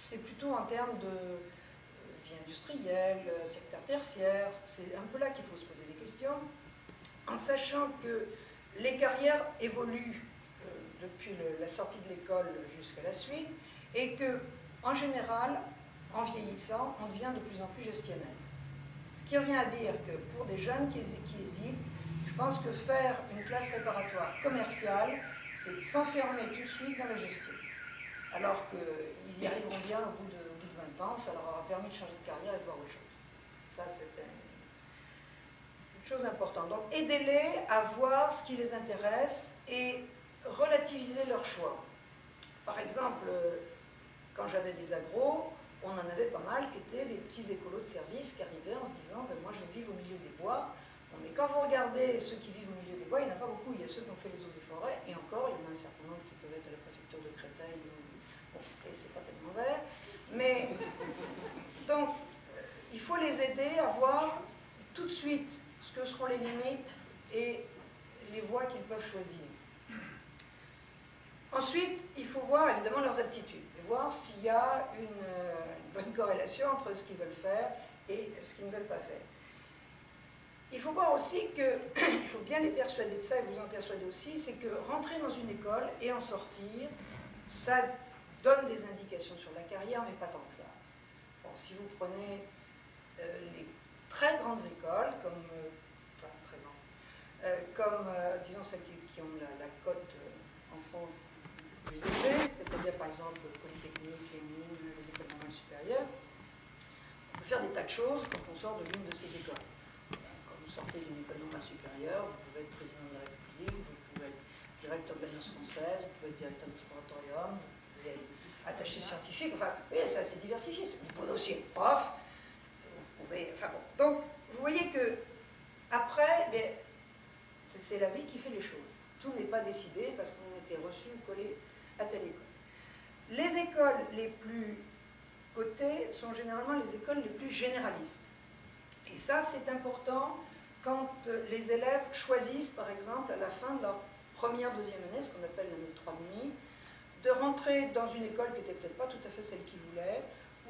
B: c'est plutôt en termes de vie industrielle, secteur tertiaire, c'est un peu là qu'il faut se poser des questions, en sachant que les carrières évoluent depuis la sortie de l'école jusqu'à la suite, et que, en général, en vieillissant, on devient de plus en plus gestionnaire. Ce qui revient à dire que pour des jeunes qui hésitent, je pense que faire une classe préparatoire commerciale, c'est s'enfermer tout de suite dans la gestion. Alors qu'ils y arriveront bien au bout de 20 ans, ça leur aura permis de changer de carrière et de voir autre chose. Ça, c'est une chose importante. Donc, aidez-les à voir ce qui les intéresse et relativiser leur choix. Par exemple, quand j'avais des agros, on en avait pas mal qui étaient des petits écolos de service qui arrivaient en se disant ben, moi je vais vivre au milieu des bois. Bon, mais quand vous regardez ceux qui vivent au milieu des bois, il n'y en a pas beaucoup. Il y a ceux qui ont fait les eaux et forêts, et encore, il y en a un certain nombre qui peuvent être à la préfecture de Créteil. Bon, et c'est pas tellement vert. Mais, donc, il faut les aider à voir tout de suite ce que seront les limites et les voies qu'ils peuvent choisir. Ensuite, il faut voir évidemment leurs aptitudes, et voir s'il y a une bonne corrélation entre ce qu'ils veulent faire et ce qu'ils ne veulent pas faire. Il faut voir aussi que, il faut bien les persuader de ça, et vous en persuader aussi, c'est que rentrer dans une école et en sortir, ça donne des indications sur la carrière, mais pas tant que ça. Bon, si vous prenez les très grandes écoles, comme, enfin très grandes, comme disons celles qui ont la cote en France plus élevée, c'est-à-dire par exemple Polytechnique, les mines, les écoles normales supérieures, on peut faire des tas de choses quand on sort de l'une de ces écoles. Quand vous sortez d'une école normale supérieure, vous pouvez être président de la République, vous pouvez être directeur de l'Alliance française, vous pouvez être directeur du laboratorium, vous pouvez être attaché scientifique, enfin, oui, c'est assez diversifié. Vous pouvez aussi être prof, vous pouvez, enfin bon. Donc, vous voyez que, après, c'est la vie qui fait les choses. Tout n'est pas décidé parce qu'on a été reçu ou collé à telle école. Les écoles les plus cotées sont généralement les écoles les plus généralistes. Et ça, c'est important quand les élèves choisissent, par exemple, à la fin de leur première, deuxième année, ce qu'on appelle l'année de 3,5, de rentrer dans une école qui n'était peut-être pas tout à fait celle qu'ils voulaient,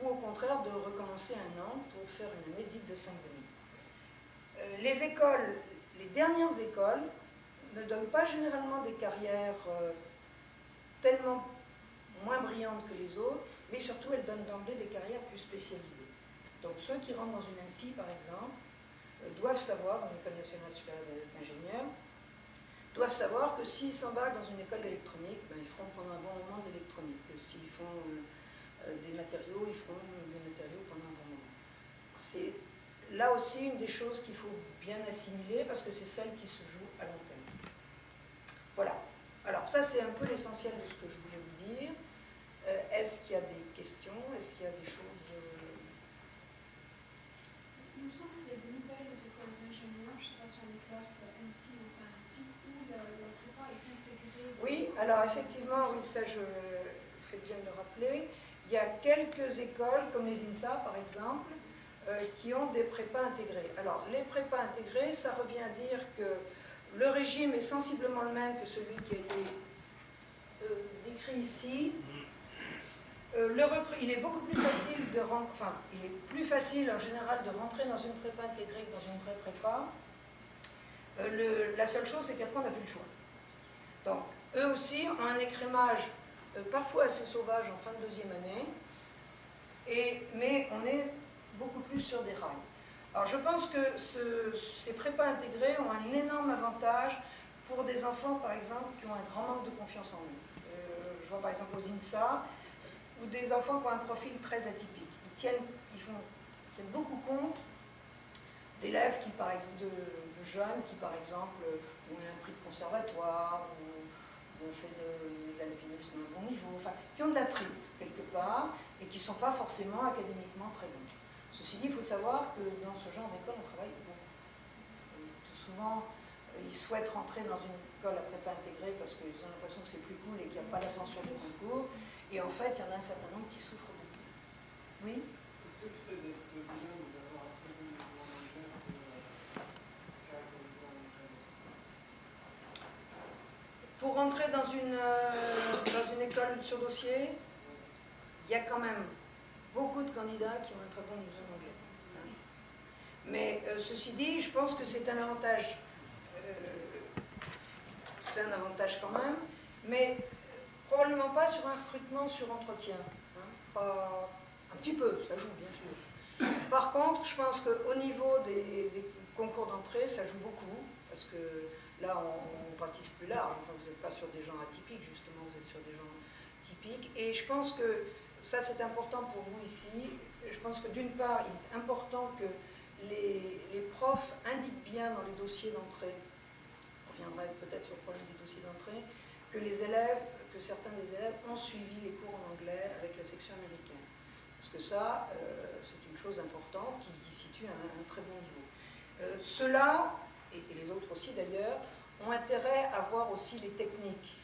B: ou au contraire de recommencer un an pour faire une année dite de 5,5. Les écoles, les dernières écoles, ne donnent pas généralement des carrières tellement moins brillantes que les autres, mais surtout elles donnent d'emblée des carrières plus spécialisées. Donc ceux qui rentrent dans une ANSSI, par exemple, doivent savoir, dans l'École nationale supérieure d'ingénieurs, doivent savoir que s'ils s'embarquent dans une école d'électronique, ben, ils feront pendant un bon moment de l'électronique. Que s'ils font des matériaux, ils feront des matériaux pendant un bon moment. C'est là aussi une des choses qu'il faut bien assimiler parce que c'est celle qui se joue à long terme. Voilà. Alors ça, c'est un peu l'essentiel de ce que je voulais vous dire. Est-ce qu'il y a des questions? Est-ce qu'il y a des choses...
C: Il me semble qu'il y a de nouvelles écoles d'ingénieurs, je ne sais pas si on les classe ANSSI ou pas ANSSI, où la prépa est intégrée.
B: Oui, alors effectivement, oui, ça je fais bien de le rappeler. Il y a quelques écoles, comme les INSA par exemple, qui ont des prépas intégrés. Alors, les prépas intégrés, ça revient à dire que le régime est sensiblement le même que celui qui a été décrit ici. Il est beaucoup plus facile de rentrer, enfin, il est plus facile en général de rentrer dans une prépa intégrée que dans une vraie prépa. La seule chose, c'est qu'après, on n'a plus le choix. Donc, eux aussi ont un écrémage parfois assez sauvage en fin de deuxième année, mais on est beaucoup plus sur des rails. Alors, je pense que ces prépas intégrés ont un énorme avantage pour des enfants, par exemple, qui ont un grand manque de confiance en eux. Je vois par exemple aux INSA, ou des enfants qui ont un profil très atypique. Ils tiennent beaucoup compte d'élèves qui, par exemple, de jeunes qui, par exemple, ont eu un prix de conservatoire, ou ont fait de l'alpinisme à un bon niveau, enfin, qui ont de la tripe, quelque part, et qui ne sont pas forcément académiquement très bons. Ceci dit, il faut savoir que dans ce genre d'école, on travaille beaucoup. Tout souvent, ils souhaitent rentrer dans une école à prépa intégrée parce qu'ils ont l'impression que c'est plus cool et qu'il n'y a pas la censure du concours. Et en fait, il y en a un certain nombre qui souffrent beaucoup. Oui?
D: Est-ce que le fait d'être bilingue ou d'avoir un très bon niveau en anglais peut caractériser un école?
B: Pour rentrer dans une école sur dossier, il y a quand même beaucoup de candidats qui ont un très bon niveau en anglais. Mais ceci dit, je pense que c'est un avantage. C'est un avantage quand même, mais probablement pas sur un recrutement sur entretien. Pas, un petit peu, ça joue bien sûr. Par contre, je pense qu'au niveau des concours d'entrée, ça joue beaucoup, parce que là, on pratique plus large. Enfin, vous n'êtes pas sur des gens atypiques, justement, vous êtes sur des gens typiques. Et je pense que ça, c'est important pour vous ici. Je pense que d'une part, il est important que les profs indiquent bien dans les dossiers d'entrée, on reviendra peut-être sur le problème des dossiers d'entrée, que certains des élèves ont suivi les cours en anglais avec la section américaine. Parce que ça, c'est une chose importante qui situe un très bon niveau. Ceux-là, et les autres aussi d'ailleurs, ont intérêt à voir aussi les techniques.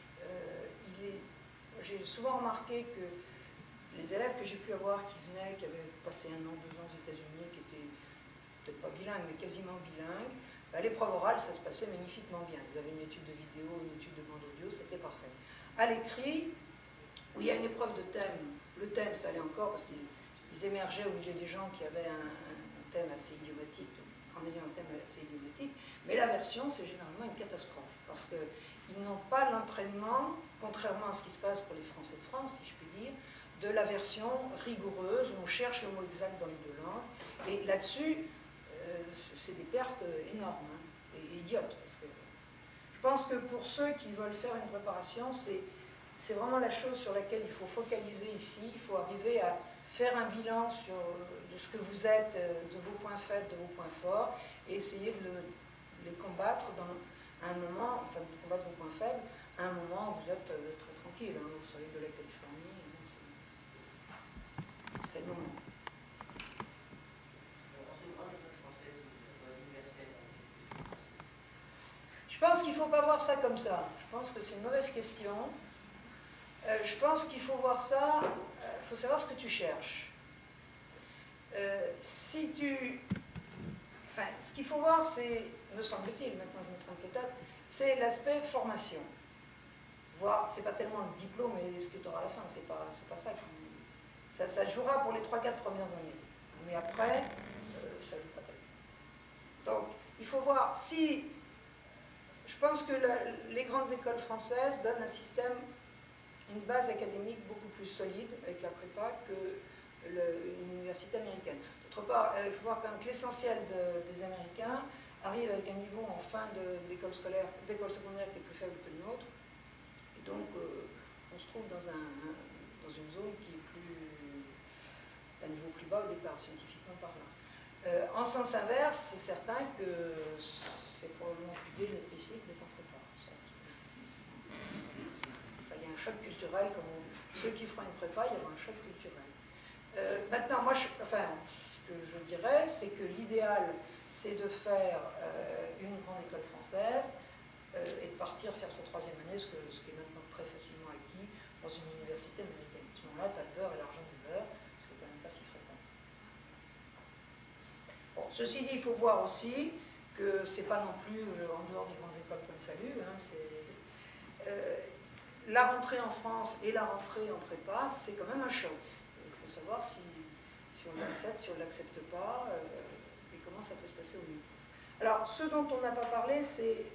B: J'ai souvent remarqué que les élèves que j'ai pu avoir qui venaient, qui avaient passé 1 an, 2 ans aux États-Unis, qui étaient peut-être pas bilingues, mais quasiment bilingues, l'épreuve orale, ça se passait magnifiquement bien. Ils avaient une étude de vidéo, une étude de bande audio, c'était parfait. À l'écrit, où il y a une épreuve de thème, le thème, ça allait encore parce qu'ils émergeaient au milieu des gens qui avaient un thème assez idiomatique, en ayant un thème assez idiomatique, mais la version, c'est généralement une catastrophe, parce qu'ils n'ont pas l'entraînement, contrairement à ce qui se passe pour les Français de France, si je puis dire, de la version rigoureuse, où on cherche le mot exact dans les 2 langues, et là-dessus, c'est des pertes énormes, hein, et idiotes, parce que je pense que pour ceux qui veulent faire une préparation, c'est vraiment la chose sur laquelle il faut focaliser ici. Il faut arriver à faire un bilan de ce que vous êtes, de vos points faibles, de vos points forts, et essayer de les combattre dans un moment, enfin de combattre vos points faibles, à un moment où vous êtes très tranquille, hein, au soleil de la Californie. C'est le moment. Je pense qu'il ne faut pas voir ça comme ça. Je pense que c'est une mauvaise question. Je pense qu'il faut voir ça, il faut savoir ce que tu cherches. Si tu... Enfin, ce qu'il faut voir, c'est, me semble-t-il, maintenant je me trompe peut-être, c'est l'aspect formation. Voir, c'est pas tellement le diplôme et ce que tu auras à la fin, c'est pas ça qui... Ça jouera pour les 3-4 premières années. Mais après, ça joue pas tellement. Donc, il faut voir si... Je pense que les grandes écoles françaises donnent un système, une base académique beaucoup plus solide avec la prépa que une université américaine. D'autre part, il faut voir quand même que l'essentiel des Américains arrive avec un niveau en fin d'école secondaire qui est plus faible que le nôtre. Et donc, on se trouve dans une zone qui est un niveau plus bas au départ, scientifiquement parlant. En sens inverse, c'est certain que c'est probablement plus gai d'être ici que d'être en prépa. Ça, il y a un choc culturel, comme ceux qui feront une prépa, il y aura un choc culturel. Maintenant, moi, ce que je dirais, c'est que l'idéal, c'est de faire une grande école française et de partir faire sa 3e année, ce qui est maintenant très facilement acquis dans une université américaine. À ce moment-là, tu as le beurre et l'argent du beurre, ce qui n'est quand même pas si fréquent. Bon, ceci dit, il faut voir aussi que c'est pas non plus en dehors des grandes écoles point de salut. Hein, la rentrée en France et la rentrée en prépa, c'est quand même un choc. Il faut savoir si on l'accepte, si on ne l'accepte pas, et comment ça peut se passer au mieux. Alors, ce dont on n'a pas parlé, c'est,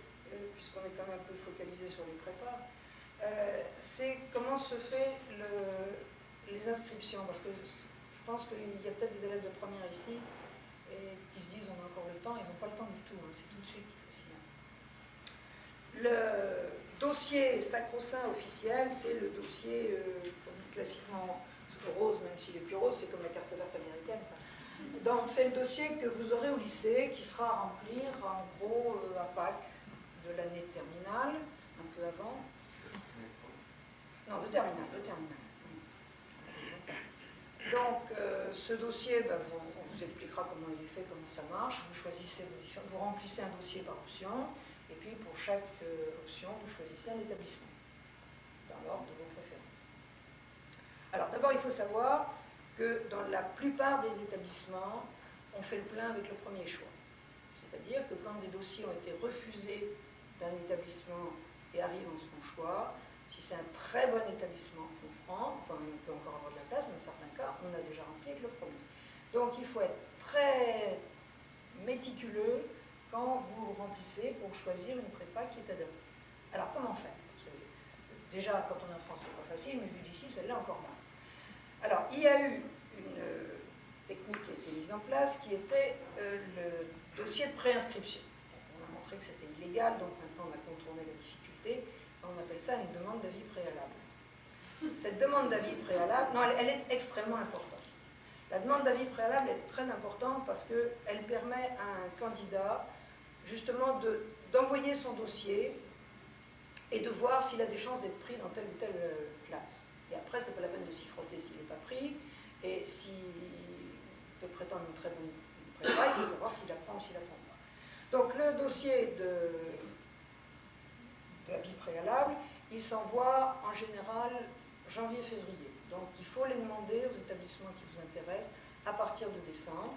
B: puisqu'on est quand même un peu focalisé sur les prépas, c'est comment se fait les inscriptions, parce que je pense qu'il y a peut-être des élèves de première ici et qui se disent on a encore le temps, ils n'ont pas le temps du tout, hein, c'est tout de suite qu'il faut s'y mettre. Le dossier sacro-saint officiel, c'est le dossier qu'on dit classiquement rose, même s'il est plus rose, c'est comme la carte verte américaine, ça. Donc c'est le dossier que vous aurez au lycée, qui sera à remplir en gros à Pâques de l'année de terminale, un peu avant. Non, de terminale. Donc, ce dossier, on vous expliquera comment il est fait, comment ça marche. Vous choisissez vous remplissez un dossier par option, et puis pour chaque option, vous choisissez un établissement, dans l'ordre de vos préférences. Alors, d'abord, il faut savoir que dans la plupart des établissements, on fait le plein avec le premier choix. C'est-à-dire que quand des dossiers ont été refusés d'un établissement et arrivent en second choix, si c'est un très bon établissement, on prend, enfin on peut encore avoir de la place, mais dans certains cas, on a déjà rempli avec le premier. Donc il faut être très méticuleux quand vous remplissez pour choisir une prépa qui est adaptée. Alors comment faire? Parce que déjà, quand on est en France, c'est pas facile, mais vu d'ici, celle-là encore moins. Alors, il y a eu une technique qui a été mise en place, qui était le dossier de préinscription. On a montré que c'était illégal, donc maintenant on a contourné la difficulté. On appelle ça une demande d'avis préalable. Cette demande d'avis préalable, non, elle est extrêmement importante. La demande d'avis préalable est très importante parce qu'elle permet à un candidat justement d'envoyer son dossier et de voir s'il a des chances d'être pris dans telle ou telle classe. Et après, c'est pas la peine de s'y frotter s'il n'est pas pris, et s'il peut prétendre une très bonne prépa, il faut savoir s'il apprend ou s'il apprend pas. Donc le dossier de l'avis préalable, il s'envoie en général janvier-février. Donc il faut les demander aux établissements qui vous intéressent à partir de décembre,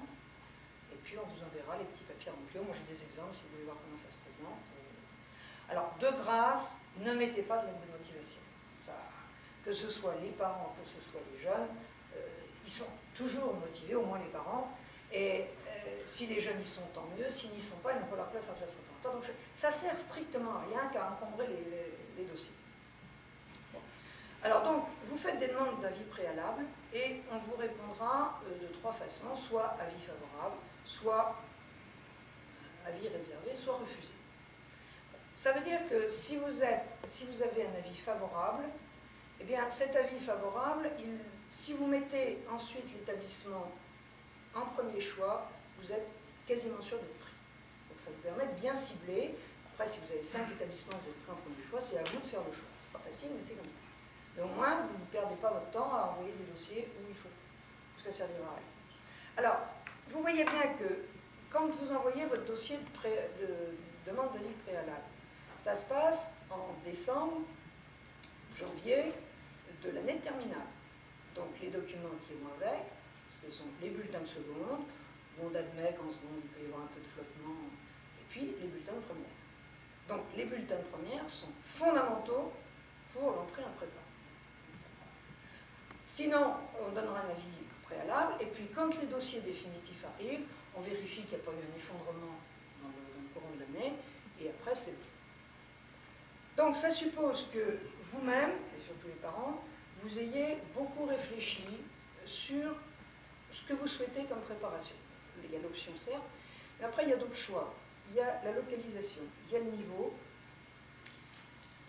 B: et puis on vous enverra les petits papiers remplis. Moi j'ai des exemples si vous voulez voir comment ça se présente. Alors de grâce, ne mettez pas de lettre de motivation. Ça, que ce soit les parents, que ce soit les jeunes, ils sont toujours motivés, au moins les parents, et si les jeunes y sont, tant mieux, s'ils n'y sont pas, ils n'ont pas leur place en classe préparatoire. Donc ça sert strictement à rien qu'à encombrer les dossiers. Bon. Alors donc, vous faites des demandes d'avis préalable, et on vous répondra de trois façons, soit avis favorable, soit avis réservé, soit refusé. Ça veut dire que si vous avez un avis favorable, eh bien cet avis favorable, si vous mettez ensuite l'établissement en premier choix, vous êtes quasiment sûr d'être pris. Donc ça vous permet de bien cibler. Après, si vous avez 5 établissements que vous êtes pris en premier choix, c'est à vous de faire le choix. C'est pas facile, mais c'est comme ça. Et au moins, vous ne perdez pas votre temps à envoyer des dossiers où il faut, où ça servira à rien. Alors, vous voyez bien que quand vous envoyez votre dossier de demande de livre préalable, ça se passe en décembre, janvier de l'année terminale. Donc les documents qui vont avec, ce sont les bulletins de seconde, on admet qu'en seconde il peut y avoir un peu de flottement, et puis les bulletins de première. Donc les bulletins de première sont fondamentaux pour l'entrée en prépa. Sinon, on donnera un avis préalable, et puis quand les dossiers définitifs arrivent, on vérifie qu'il n'y a pas eu un effondrement dans le courant de l'année, et après c'est bon. Donc ça suppose que vous-même, et surtout les parents, vous ayez beaucoup réfléchi sur ce que vous souhaitez comme préparation. Il y a l'option certes, mais après il y a d'autres choix. Il y a la localisation, il y a le niveau,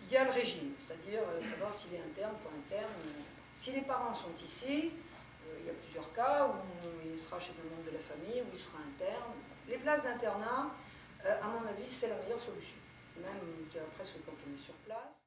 B: il y a le régime, c'est-à-dire savoir s'il est interne, pas interne. Si les parents sont ici, il y a plusieurs cas où il sera chez un membre de la famille, où il sera interne. Les places d'internat, à mon avis, c'est la meilleure solution. Même, je dirais presque quand on est sur place.